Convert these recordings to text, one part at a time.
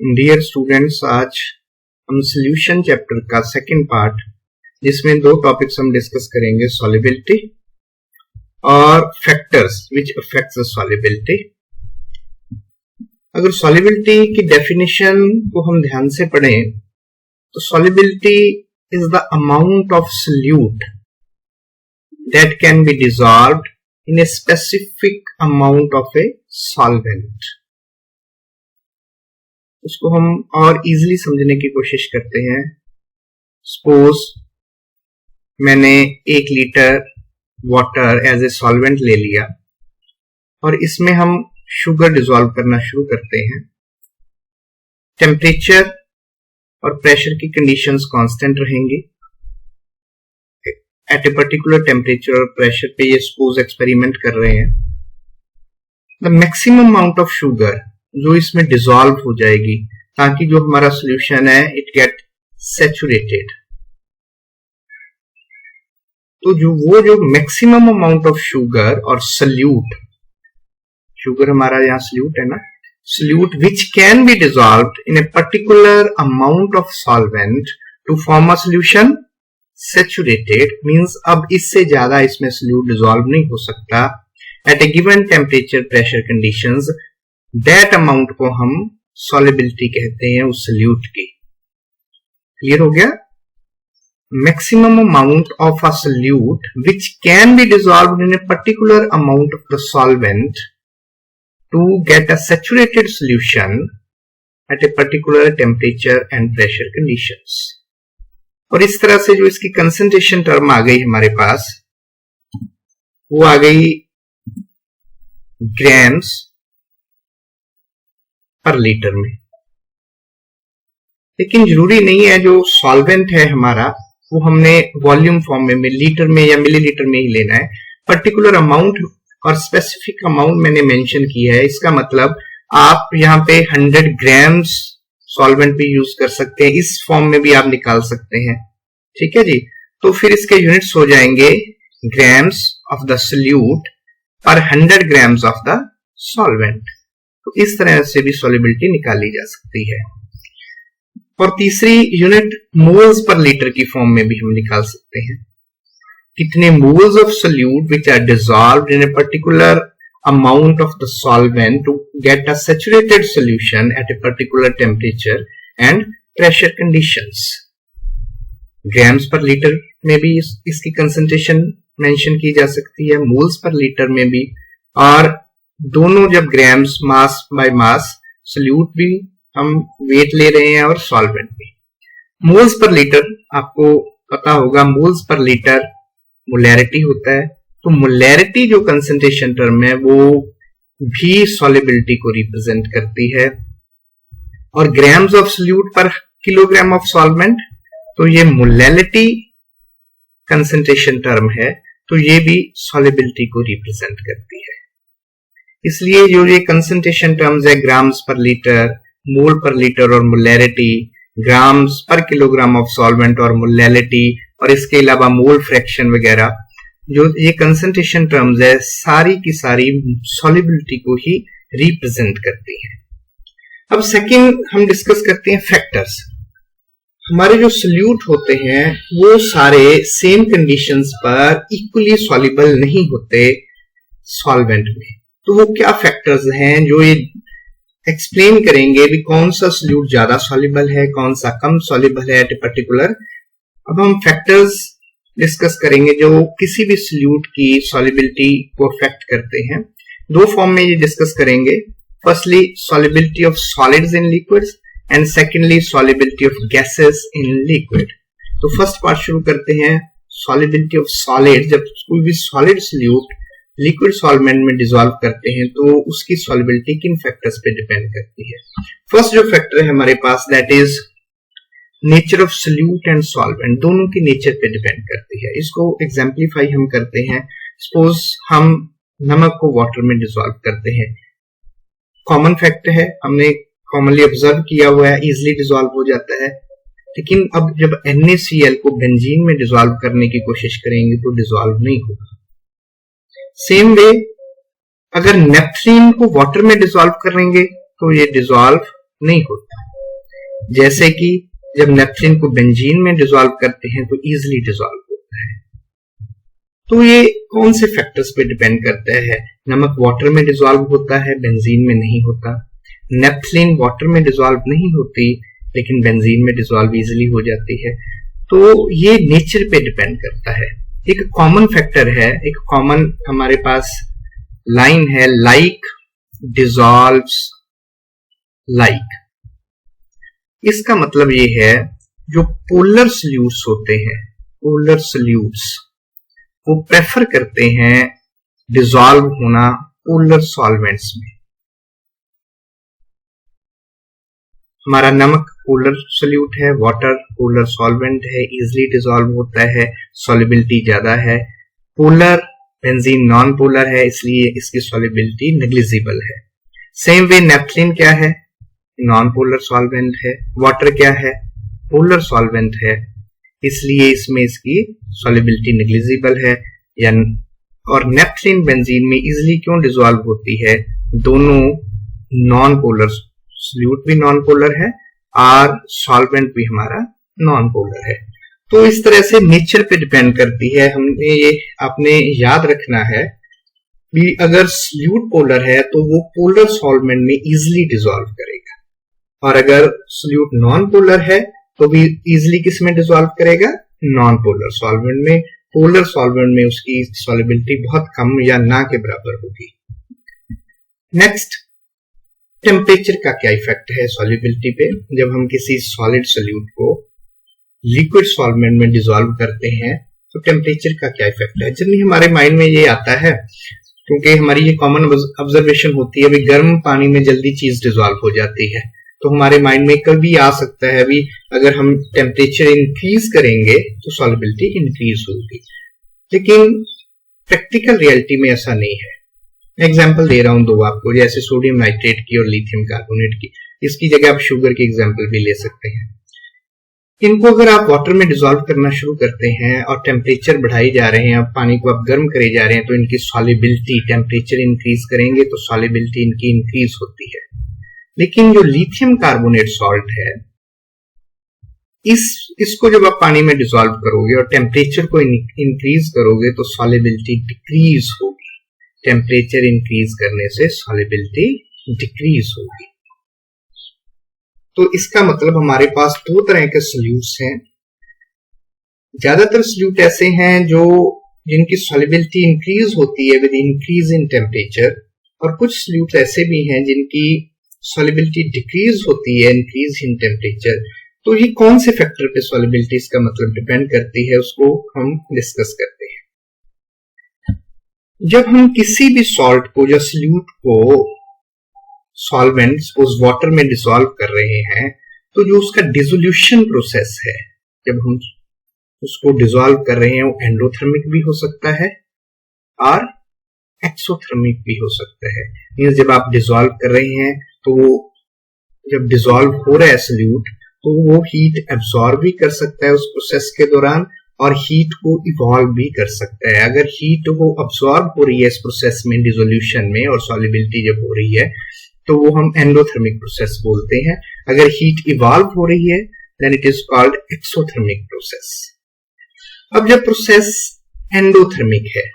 Dear students, आज हम solution chapter का सेकंड पार्ट जिसमें दो टॉपिक्स हम डिस्कस करेंगे, सॉल्युबिलिटी और factors which affects the solubility. अगर सॉल्युबिलिटी की डेफिनेशन को हम ध्यान से पढ़ें तो solubility is the amount of solute that can be dissolved in a specific amount of a solvent. इसको हम और इजीली समझने की कोशिश करते हैं। सपोज मैंने 1 litre water as a solvent ले लिया और इसमें हम शुगर डिसॉल्व करना शुरू करते हैं। टेम्परेचर और प्रेशर की कंडीशंस कांस्टेंट रहेंगी। एट ए पर्टिकुलर टेम्परेचर और प्रेशर पे ये सपोज एक्सपेरिमेंट कर रहे हैं। The maximum amount of sugar जो इसमें डिसॉल्व हो जाएगी ताकि जो हमारा सॉल्यूशन है इट गेट सैचुरेटेड। तो जो मैक्सिमम अमाउंट ऑफ शुगर और सॉल्यूट, शुगर हमारा यहाँ सॉल्यूट है ना, solute which can be dissolved in a particular amount of solvent to form a solution saturated, means अब इससे ज्यादा इसमें सॉल्यूट डिसॉल्व नहीं हो सकता at a given temperature pressure conditions. That amount को हम सॉल्युबिलिटी कहते हैं उस सॉल्यूट की। क्लियर हो गया? Maximum amount of a solute which can be dissolved in a particular amount of the solvent to get a saturated solution at a particular temperature and pressure conditions. और इस तरह से जो इसकी कंसंट्रेशन टर्म आ गई हमारे पास, वो आ गई ग्राम्स पर लीटर में। लेकिन जरूरी नहीं है जो सॉल्वेंट है हमारा वो हमने वॉल्यूम फॉर्म में लीटर में या मिलीलीटर में ही लेना है। पर्टिकुलर अमाउंट और स्पेसिफिक अमाउंट मैंने मेंशन किया है। इसका मतलब आप यहाँ पे 100 ग्राम्स सॉल्वेंट भी यूज कर सकते हैं, इस फॉर्म में भी आप निकाल सकते हैं। ठीक है जी। तो फिर इसके यूनिट्स हो जाएंगे ग्राम्स ऑफ द सॉल्यूट पर 100 ग्राम्स ऑफ द सॉल्वेंट। तो इस तरह से भी सॉल्युबिलिटी निकाली जा सकती है। और तीसरी यूनिट मोल्स पर लीटर की फॉर्म में भी हम निकाल सकते हैं। कितने moles of solute which are dissolved in a particular amount of the solvent to get a saturated solution at a particular temperature and pressure conditions. Grams per litre में भी इसकी कंसंट्रेशन मेंशन की जा सकती है, मोल्स पर लीटर में भी। और दोनों जब grams mass by mass, solute भी हम वेट ले रहे हैं और सॉल्वेंट भी। मोल्स पर लीटर आपको पता होगा, मोल्स पर लीटर मोलैरिटी होता है। तो मोलैरिटी जो कंसंट्रेशन टर्म है वो भी सॉल्युबिलिटी को रिप्रेजेंट करती है। और ग्राम्स ऑफ सॉल्यूट पर किलोग्राम ऑफ सॉल्वेंट, तो ये मोलैलिटी कंसंट्रेशन टर्म है, तो ये भी सॉल्युबिलिटी को रिप्रेजेंट करती है। इसलिए जो ये कंसंट्रेशन टर्म्स है ग्राम्स पर लीटर, मोल पर लीटर और मोलैरिटी, ग्राम्स पर किलोग्राम ऑफ सॉल्वेंट और मोलैलिटी, और इसके अलावा मोल फ्रैक्शन वगैरह, जो ये कंसंट्रेशन टर्म्स है सारी की सारी सॉल्युबिलिटी को ही रिप्रेजेंट करती है। अब सेकंड हम डिस्कस करते हैं फैक्टर्स। हमारे जो सॉल्यूट होते हैं वो सारे सेम कंडीशंस पर इक्वली सॉल्युबल नहीं होते सॉल्वेंट में। तो वो क्या फैक्टर्स हैं जो ये एक्सप्लेन करेंगे भी कौन सा सॉल्यूट ज्यादा सॉल्युबल है, कौन सा कम सॉल्युबल है एट ए पर्टिकुलर। अब हम फैक्टर्स डिस्कस करेंगे जो किसी भी सॉल्यूट की सॉल्युबिलिटी को अफेक्ट करते हैं। दो फॉर्म में ये डिस्कस करेंगे। Firstly solubility of solids in liquids and secondly solubility of gases in liquid. तो फर्स्ट पार्ट शुरू करते हैं, सॉल्युबिलिटी ऑफ सॉलिड। जब कोई भी सॉलिड सॉल्यूट लिक्विड सॉल्वेंट में डिसॉल्व करते हैं तो उसकी सॉल्युबिलिटी किन फैक्टर्स पे डिपेंड करती है। फर्स्ट जो फैक्टर है हमारे पास that is nature of solute and solvent, दोनों की नेचर पे डिपेंड करती है। इसको एग्जाम्पलीफाई हम करते हैं। सपोज हम नमक को वाटर में डिसॉल्व करते हैं, कॉमन फैक्ट है, हमने कॉमनली ऑब्जर्व किया हुआ है, इजिली डिसॉल्व हो जाता है। लेकिन अब जब NaCl को बेंजीन में डिसॉल्व करने की कोशिश करेंगे तो डिसॉल्व नहीं होगा। सेम वे अगर नेफ्थलीन को वाटर में डिसॉल्व करेंगे तो ये डिसॉल्व नहीं होता। जैसे कि जब नेपथलीन को बेंजीन में डिसॉल्व करते हैं तो इजीली डिसॉल्व होता है। तो ये कौन से फैक्टर्स पे डिपेंड करता है? नमक वाटर में डिसॉल्व होता है, बेंजीन में नहीं होता। नेपथलीन वाटर में डिसॉल्व नहीं होती लेकिन बेंजीन में डिसॉल्व इजीली हो जाती है। तो ये नेचर पे डिपेंड करता है। एक कॉमन फैक्टर है, एक कॉमन हमारे पास लाइन है, लाइक डिसॉल्व्स लाइक। इसका मतलब ये है जो पोलर सॉल्यूट्स होते हैं, पोलर सॉल्यूट्स, वो प्रेफर करते हैं डिसॉल्व होना पोलर सॉल्वेंट्स में। हमारा नमक पोलर सोल्यूट है, वाटर पोलर सॉल्वेंट है, इजिली डिसॉल्व होता है, सॉल्युबिलिटी ज्यादा है। पोलर बेंजीन नॉन पोलर है, इसलिए इसकी सॉल्युबिलिटी नेग्लिजिबल है। सेम वे नेपथलीन क्या है? नॉन पोलर सॉल्वेंट है। वाटर क्या है? पोलर सॉल्वेंट है, इसलिए इसमें इसकी सॉल्युबिलिटी नेग्लिजिबल है। या और नेपथलीन बेंजीन में इजिली क्यों डिसॉल्व होती है? दोनों नॉन पोलर, सोल्यूट भी नॉन पोलर है और सॉल्वेंट भी हमारा नॉन पोलर है। तो इस तरह से नेचर पे डिपेंड करती है। हमने ये आपने याद रखना है कि अगर सोल्यूट पोलर है तो वो पोलर सॉल्वेंट में इजिली डिसॉल्व करेगा, और अगर सोल्यूट नॉन पोलर है तो भी इजिली किस में डिसॉल्व करेगा? नॉन पोलर सॉल्वेंट में। पोलर सॉल्वेंट में उसकी सॉल्युबिलिटी बहुत कम या ना के बराबर होगी। नेक्स्ट, टेम्परेचर का क्या इफेक्ट है सॉल्युबिलिटी पे? जब हम किसी सॉलिड सोल्यूट को लिक्विड सॉल्वेंट में डिसॉल्व करते हैं तो टेम्परेचर का क्या इफेक्ट है? जनरली हमारे माइंड में ये आता है, क्योंकि हमारी ये कॉमन ऑब्जर्वेशन होती है, अभी गर्म पानी में जल्दी चीज डिसॉल्व हो जाती है, तो हमारे माइंड में कभी आ सकता है अभी अगर हम टेम्परेचर इंक्रीज करेंगे तो सॉल्युबिलिटी इंक्रीज होगी। लेकिन प्रैक्टिकल रियलिटी में ऐसा नहीं है। एग्जाम्पल दे रहा हूं दो आपको, जैसे सोडियम नाइट्रेट की और लिथियम कार्बोनेट की। इसकी जगह आप शुगर की एग्जाम्पल भी ले सकते हैं। इनको अगर आप वाटर में डिसॉल्व करना शुरू करते हैं और टेम्परेचर बढ़ाई जा रहे हैं, अब पानी को आप गर्म करे जा रहे हैं, तो इनकी सॉल्युबिलिटी, टेम्परेचर इंक्रीज करेंगे तो सॉल्युबिलिटी इनकी इंक्रीज होती है। लेकिन जो लिथियम कार्बोनेट सॉल्ट है, इसको जब आप पानी में डिसॉल्व करोगे और टेम्परेचर को इंक्रीज करोगे तो सॉल्युबिलिटी डिक्रीज होगी। टेम्परेचर इंक्रीज करने से सॉल्युबिलिटी डिक्रीज होगी। तो इसका मतलब हमारे पास दो तरह के सोल्यूट्स हैं। ज्यादातर सोल्यूट ऐसे हैं जो जिनकी सॉल्युबिलिटी इंक्रीज होती है विद इंक्रीज इन टेम्परेचर, और कुछ सोल्यूट ऐसे भी हैं जिनकी सॉल्युबिलिटी डिक्रीज होती है इंक्रीज इन टेम्परेचर। तो ये कौन से फैक्टर पे सॉल्युबिलिटी इसका मतलब डिपेंड करती है, उसको हम डिस्कस करते हैं। जब हम किसी भी सॉल्ट को या सोल्यूट को सॉल्वेंट सपोज वाटर में डिसॉल्व कर रहे हैं, तो जो उसका डिसोल्यूशन प्रोसेस है, जब हम उसको डिसॉल्व कर रहे हैं, वो एंडोथर्मिक भी हो सकता है और एक्सोथर्मिक भी हो सकता है। मींस जब आप डिसॉल्व कर रहे हैं तो वो जब डिसॉल्व हो रहा है सोल्यूट, तो वो हीट एब्सॉर्ब भी कर सकता है उस प्रोसेस के दौरान और हीट को इवॉल्व भी कर सकता है। अगर हीट वो अब्सॉर्ब हो रही है इस प्रोसेस में, डिसोल्यूशन में, और सॉल्युबिलिटी जब हो रही है, तो वो हम एंडोथर्मिक प्रोसेस बोलते हैं। अगर हीट इवॉल्व हो रही है then it is called exothermic process. अब जब प्रोसेस एंडोथर्मिक है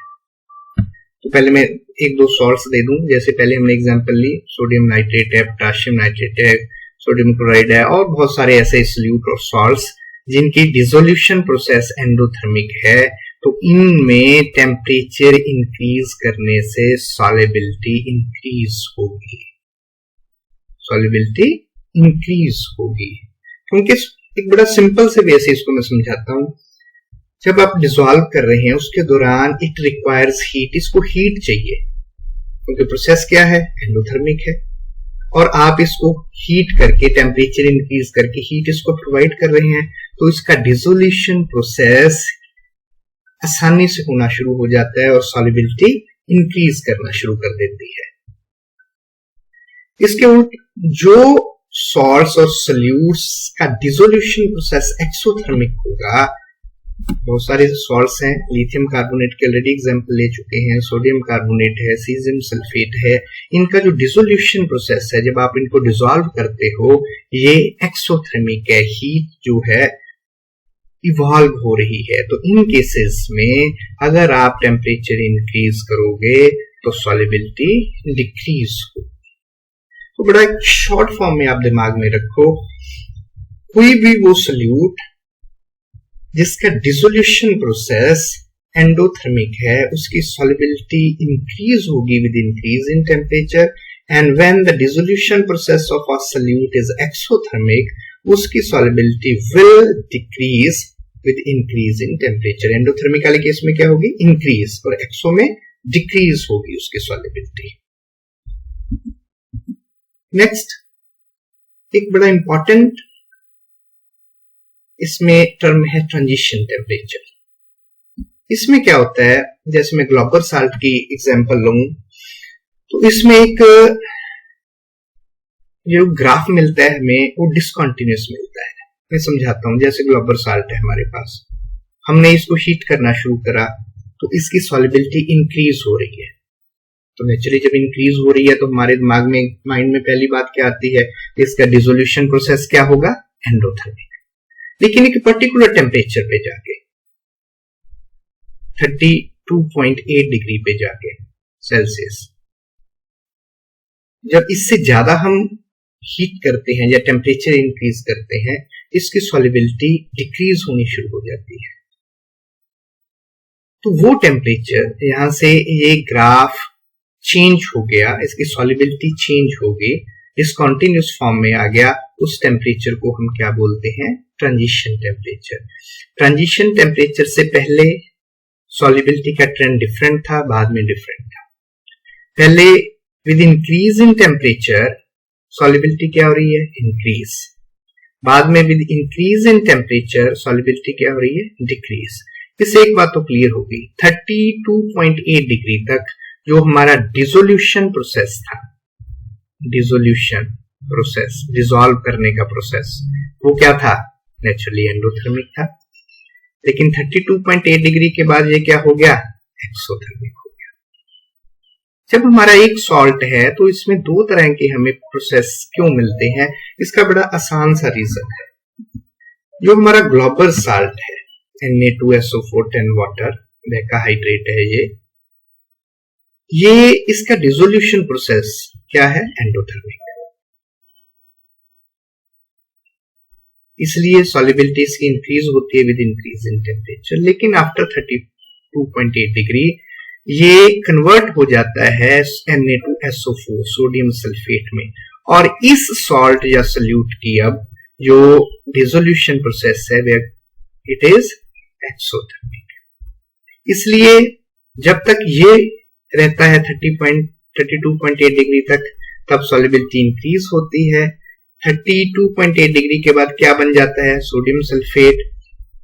तो पहले मैं एक दो सॉल्ट्स दे दूं। जैसे पहले हमने एग्जांपल ली, सोडियम नाइट्रेट है, पोटेशियम नाइट्रेट है, सोडियम क्लोराइड है, और बहुत सारे ऐसे सोल्यूट और सॉल्ट्स जिनकी डिसोल्यूशन प्रोसेस एंडोथर्मिक है। तो इनमें टेम्परेचर इंक्रीज करने से सॉल्युबिलिटी इंक्रीज होगी, सॉल्युबिलिटी इंक्रीज होगी। क्योंकि एक बड़ा सिंपल से वे से इसको मैं समझाता हूं। जब आप डिसॉल्व कर रहे हैं उसके दौरान इट रिक्वायर्स हीट, इसको हीट चाहिए क्योंकि प्रोसेस क्या है, एंडोथर्मिक है, और आप इसको हीट करके टेम्परेचर इंक्रीज करके हीट इसको प्रोवाइड कर रहे हैं, तो इसका डिसोल्यूशन प्रोसेस आसानी से होना शुरू हो जाता है और सॉल्युबिलिटी इंक्रीज करना शुरू कर देती है। इसके उल्ट जो सॉल्ट्स और सोल्यूट्स का डिसोल्यूशन प्रोसेस एक्सोथर्मिक होगा, बहुत सारे सॉल्ट्स हैं, लिथियम कार्बोनेट के ऑलरेडी एग्जांपल ले चुके हैं, सोडियम कार्बोनेट है, सीजियम सल्फेट है। इनका जो डिसोल्यूशन प्रोसेस है, जब आप इनको डिसॉल्व करते हो, ये एक्सोथर्मिक है, हीट जो है इवॉल्व हो रही है। तो इन केसेस में अगर आप टेम्परेचर इंक्रीज करोगे तो सॉल्युबिलिटी डिक्रीज हो। तो बड़ा एक शॉर्ट फॉर्म में आप दिमाग में रखो, कोई भी वो सॉल्यूट जिसका डिसोल्यूशन प्रोसेस एंडोथर्मिक है, उसकी सॉल्युबिलिटी इंक्रीज होगी with increase in temperature, and when the dissolution process of a solute is exothermic, उसकी solubility will decrease with increase in temperature. Endothermic वाले केस में क्या होगी? इंक्रीज, और एक्सो में डिक्रीज होगी उसकी सॉल्युबिलिटी। नेक्स्ट, एक बड़ा इंपॉर्टेंट इसमें टर्म है ट्रांजिशन टेम्परेचर। इसमें क्या होता है, जैसे मैं ग्लोबल साल्ट की एग्जांपल लूं, तो इसमें एक जो ग्राफ मिलता है हमें, वो डिसकंटिन्यूअस मिलता है। मैं समझाता हूं। जैसे ग्लोबल साल्ट है हमारे पास, हमने इसको हीट करना शुरू करा तो इसकी सॉल्युबिलिटी इंक्रीज हो रही है। तो नेचुरली जब इंक्रीज हो रही है तो हमारे दिमाग में, माइंड में पहली बात क्या आती है, इसका डिसोल्यूशन प्रोसेस क्या होगा? एंडोथर्मिक। लेकिन एक पर्टिकुलर टेम्परेचर पे जाके 32.8 डिग्री पे जाके सेल्सियस, जब इससे ज्यादा हम हीट करते हैं या टेम्परेचर इंक्रीज करते हैं, इसकी सॉल्युबिलिटी डिक्रीज होनी शुरू हो जाती है। तो वो टेम्परेचर, यहां से ये ग्राफ चेंज हो गया, इसकी सॉल्युबिलिटी चेंज हो गई, डिसकंटिन्यूअस फॉर्म में आ गया, उस टेम्परेचर को हम क्या बोलते हैं? Transition temperature. ट्रांजिशन टेम्परेचर से पहले सॉल्युबिलिटी का ट्रेंड डिफरेंट था, बाद में डिफरेंट था। पहले with increase in temperature solubility क्या हो रही है? इंक्रीज। बाद में with increase in temperature solubility क्या हो रही है? डिक्रीज। इससे एक बात तो क्लियर हो गई, 32.8 डिग्री तक जो हमारा डिसोल्यूशन प्रोसेस था, डिसोल्यूशन प्रोसेस, डिसॉल्व करने का प्रोसेस, वो क्या था? नेचुरली एंडोथर्मिक था। लेकिन 32.8 डिग्री के बाद ये क्या हो गया? एक्सोथर्मिक हो गया। जब हमारा एक सॉल्ट है तो इसमें दो तरह के हमें प्रोसेस क्यों मिलते हैं? इसका बड़ा आसान सा रीजन है। जो हमारा ग्लोबल साल्ट है, Na2SO4 10 वाटर, डेकाहाइड्रेट है ये इसका डिसोल्यूशन प्रोसेस क्या है? एंडोथर्मिक। इसलिए सॉल्युबिलिटी इसकी इंक्रीज होती है विद इंक्रीज इन टेम्परेचर। लेकिन आफ्टर 32.8 डिग्री ये कन्वर्ट हो जाता है Na2SO4 सोडियम सल्फेट में, और इस सॉल्ट या सॉल्यूट की अब जो डिसोल्यूशन प्रोसेस है इट इज एक्सोथर्मिक। इसलिए जब तक ये रहता है 32.8 डिग्री तक, तब सॉल्युबिलिटी इंक्रीज होती है। 32.8 डिग्री के बाद क्या बन जाता है? Sodium sulphate.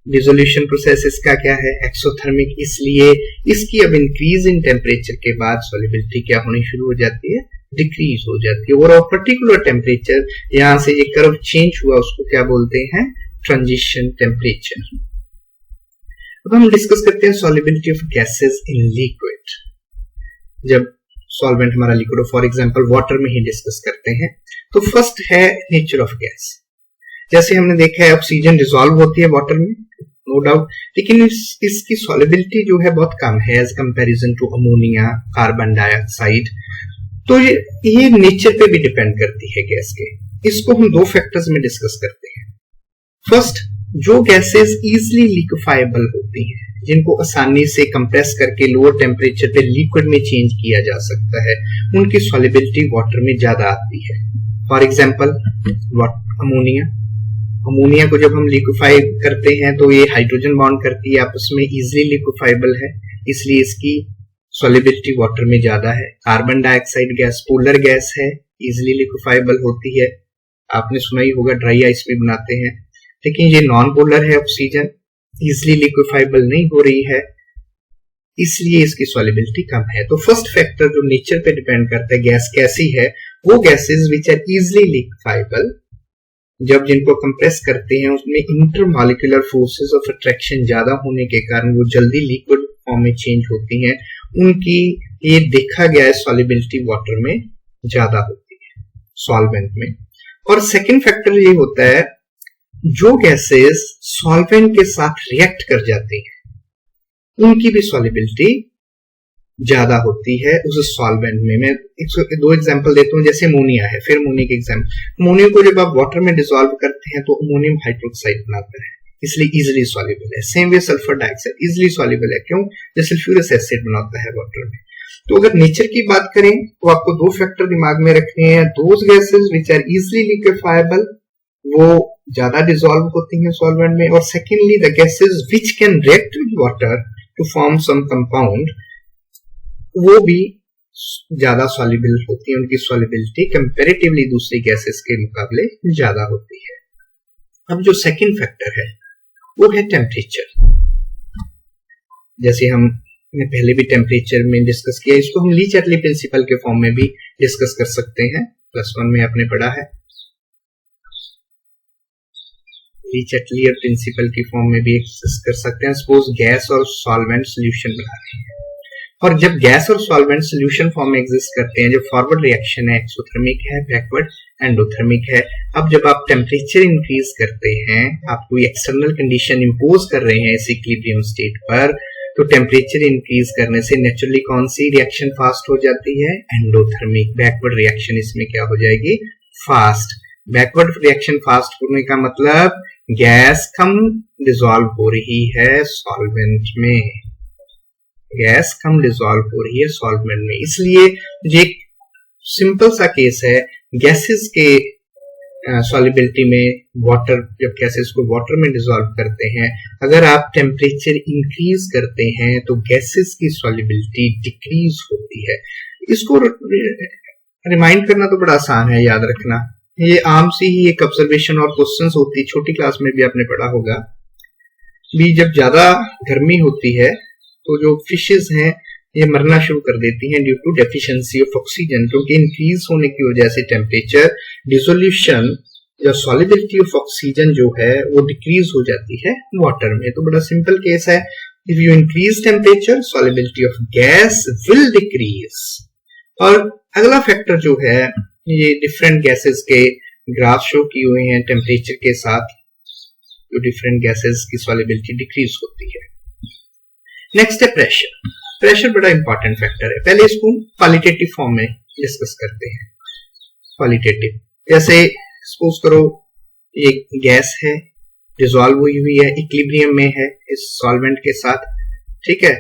डिसोल्यूशन प्रोसेस इसका क्या है? एक्सोथर्मिक। इसलिए इसकी अब इंक्रीज इन टेम्परेचर के बाद सॉल्युबिलिटी क्या होनी शुरू हो जाती है? डिक्रीज हो जाती है। और पर्टिकुलर टेम्परेचर, यहां से ये कर्व चेंज हुआ, उसको क्या बोलते हैं? Transition temperature. अब हम डिस्कस करते हैं solubility of gases in liquid. जब सॉल्वेंट हमारा लिक्विड, फॉर एग्जांपल वाटर में ही डिस्कस करते हैं, तो फर्स्ट है नेचर ऑफ गैस। जैसे हमने देखा है ऑक्सीजन डिसॉल्व होती है वाटर में, नो डाउट, लेकिन इसकी सॉल्युबिलिटी जो है बहुत कम है as comparison to ammonia, carbon dioxide. तो ये नेचर पे भी डिपेंड करती है गैस के। इसको हम दो फैक्टर्स में डिस्कस करते हैं। फर्स्ट, जो गैसेस इजिली लिक्विफाइबल होती हैं, जिनको आसानी से कंप्रेस करके लोअर टेम्परेचर पे लिक्विड में चेंज किया जा सकता है, उनकी सॉल्युबिलिटी वाटर में ज्यादा आती है। For example ammonia. अमोनिया को जब हम लिक्विफाई करते हैं तो ये हाइड्रोजन बॉन्ड करती है आपस में, इजिली लिक्विफाइबल है, इसलिए इसकी सॉल्युबिलिटी वाटर में ज्यादा है। Carbon dioxide gas polar gas है, इजिली लिक्विफाइबल होती है, आपने सुना ही होगा ड्राई आइस भी बनाते हैं। लेकिन ये नॉन पोलर है, ऑक्सीजन इजिली लिक्विफाइबल नहीं हो रही है, इसलिए इसकी सॉल्युबिलिटी कम है। तो फर्स्ट फैक्टर जो नेचर पे डिपेंड करता है गैस कैसी है, वो गैसेस विच आर इजिली लिक्विफाइबल जब जिनको कंप्रेस करते हैं उसमें इंटरमॉलिक्यूलर फोर्सेस ऑफ अट्रैक्शन ज्यादा होने के कारण वो जल्दी लिक्विड फॉर्म में चेंज होती हैं, उनकी ये देखा गया है सॉल्युबिलिटी वाटर में ज्यादा होती है, सॉल्वेंट में। और सेकंड फैक्टर ये होता है जो गैसेस सॉल्वेंट के साथ रिएक्ट कर जाती हैं उनकी भी सॉल्युबिलिटी ज्यादा होती है उस सॉल्वेंट में। मैं दो एग्जांपल देता हूं, जैसे अमोनिया है, फिर अमोनिया के एग्जांपल। अमोनिया को जब आप वाटर में डिसॉल्व करते हैं तो अमोनियम हाइड्रोक्साइड बनाता है, इसलिए इजिली सॉल्युबल है। Same way sulphur dioxide easily soluble है, क्यों? जैसे सल्फ्यूरिक एसिड बनाता है वाटर में। तो अगर नेचर की बात करें तो आपको दो फैक्टर दिमाग में रखने हैं। Those gases which are easily liquefiable वो ज्यादा डिसॉल्व होती हैं सॉल्वेंट में, और secondly the gases which can react with water to form some compound वो भी ज्यादा सॉल्युबल होती है, उनकी सॉल्युबिलिटी कंपैरेटिवली दूसरी गैसेस के मुकाबले ज्यादा होती है। अब जो सेकंड फैक्टर है वो है टेम्परेचर। जैसे हमने पहले भी टेम्परेचर में डिस्कस किया, इसको हम ली-चार्टली प्रिंसिपल के फॉर्म में भी डिस्कस कर सकते हैं, +1 में आपने पढ़ा है। ली-चार्टली प्रिंसिपल की फॉर्म में भी डिस्कस कर सकते हैं। सपोज गैस और सॉल्वेंट सोल्यूशन बना रहे हैं, और जब गैस और सॉल्वेंट सोल्यूशन फॉर्म में एग्जिस्ट करते हैं, जो फॉरवर्ड रिएक्शन है एक्सोथर्मिक है, बैकवर्ड एंडोथर्मिक है। अब जब आप टेम्परेचर इंक्रीज करते हैं, आप कोई एक्सटर्नल कंडीशन इंपोज कर रहे हैं इस इक्विलिब्रियम स्टेट पर, तो टेम्परेचर इंक्रीज करने से नेचुरली कौन सी रिएक्शन फास्ट हो जाती है? एंडोथर्मिक। बैकवर्ड रिएक्शन इसमें क्या हो जाएगी? फास्ट। बैकवर्ड रिएक्शन फास्ट होने का मतलब गैस कम डिसॉल्व हो रही है सॉल्वेंट में, गैस कम डिसॉल्व हो रही है सॉल्वेंट में। इसलिए ये एक सिंपल सा केस है, गैसेस के सॉल्युबिलिटी में वाटर, जब गैसेस को वाटर में डिसॉल्व करते हैं, अगर आप टेम्परेचर इंक्रीज करते हैं तो गैसेस की सॉल्युबिलिटी डिक्रीज होती है। इसको रिमाइंड करना तो बड़ा आसान है, याद रखना। ये आम सी ही एक ऑब्जर्वेशन और क्वेश्चंस होती है, छोटी क्लास में भी आपने पढ़ा होगा भी। जब ज्यादा गर्मी होती है तो जो फिशेस हैं ये मरना शुरू कर देती हैं due to deficiency of oxygen, क्योंकि इंक्रीज होने की वजह से टेम्परेचर, डिसोल्यूशन या सॉल्युबिलिटी ऑफ ऑक्सीजन जो है वो डिक्रीज हो जाती है वाटर में। तो बड़ा सिंपल केस है, if you increase temperature solubility of gas will decrease. और अगला फैक्टर जो है, ये डिफरेंट गैसेस के ग्राफ शो किए हुए हैं टेम्परेचर के साथ, जो डिफरेंट गैसेस की सॉल्युबिलिटी डिक्रीज होती है। नेक्स्ट है प्रेशर। प्रेशर बड़ा इंपॉर्टेंट फैक्टर है। पहले इसको क्वालिटेटिव फॉर्म में डिस्कस करते हैं। क्वालिटेटिव, जैसे सपोज करो ये गैस है, डिसॉल्व हुई हुई है, इक्विलिब्रियम में है इस सॉल्वेंट के साथ, ठीक है।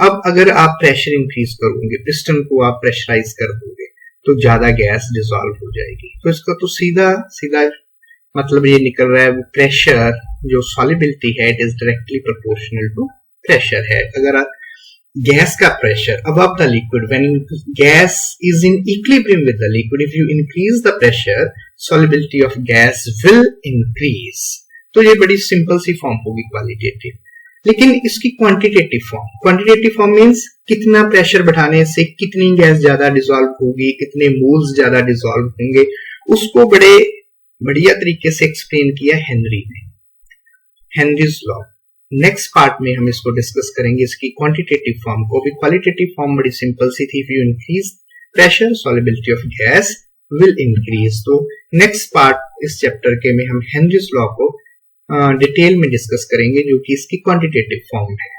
अब अगर आप प्रेशर इंक्रीज करोगे, पिस्टन को आप प्रेशराइज कर दोगे, तो ज्यादा गैस डिसॉल्व हो जाएगी। तो इसका तो सीधा सीधा मतलब ये निकल रहा है, वो प्रेशर जो सॉल्युबिलिटी है it is directly proportional to pressure है। अगर गैस का pressure above the liquid, when gas is in equilibrium with the liquid, if you increase the pressure, solubility of gas will increase। तो ये बड़ी simple सी form होगी qualitative. लेकिन इसकी quantitative form means कितना प्रेशर बढ़ाने से कितनी गैस ज्यादा डिसॉल्व होगी, कितने मोल्स ज्यादा डिसॉल्व होंगे, उसको बड़े बढ़िया तरीके से एक्सप्लेन किया हेनरी ने, हेनरीज लॉ। नेक्स्ट पार्ट में हम इसको डिस्कस करेंगे, इसकी क्वांटिटेटिव फॉर्म को भी। क्वालिटेटिव फॉर्म बड़ी सिंपल सी थी, if you increase pressure solubility of gas will increase. तो नेक्स्ट पार्ट इस चैप्टर के में हम हेनरीज लॉ को डिटेल में डिस्कस करेंगे, जो कि इसकी क्वांटिटेटिव फॉर्म है।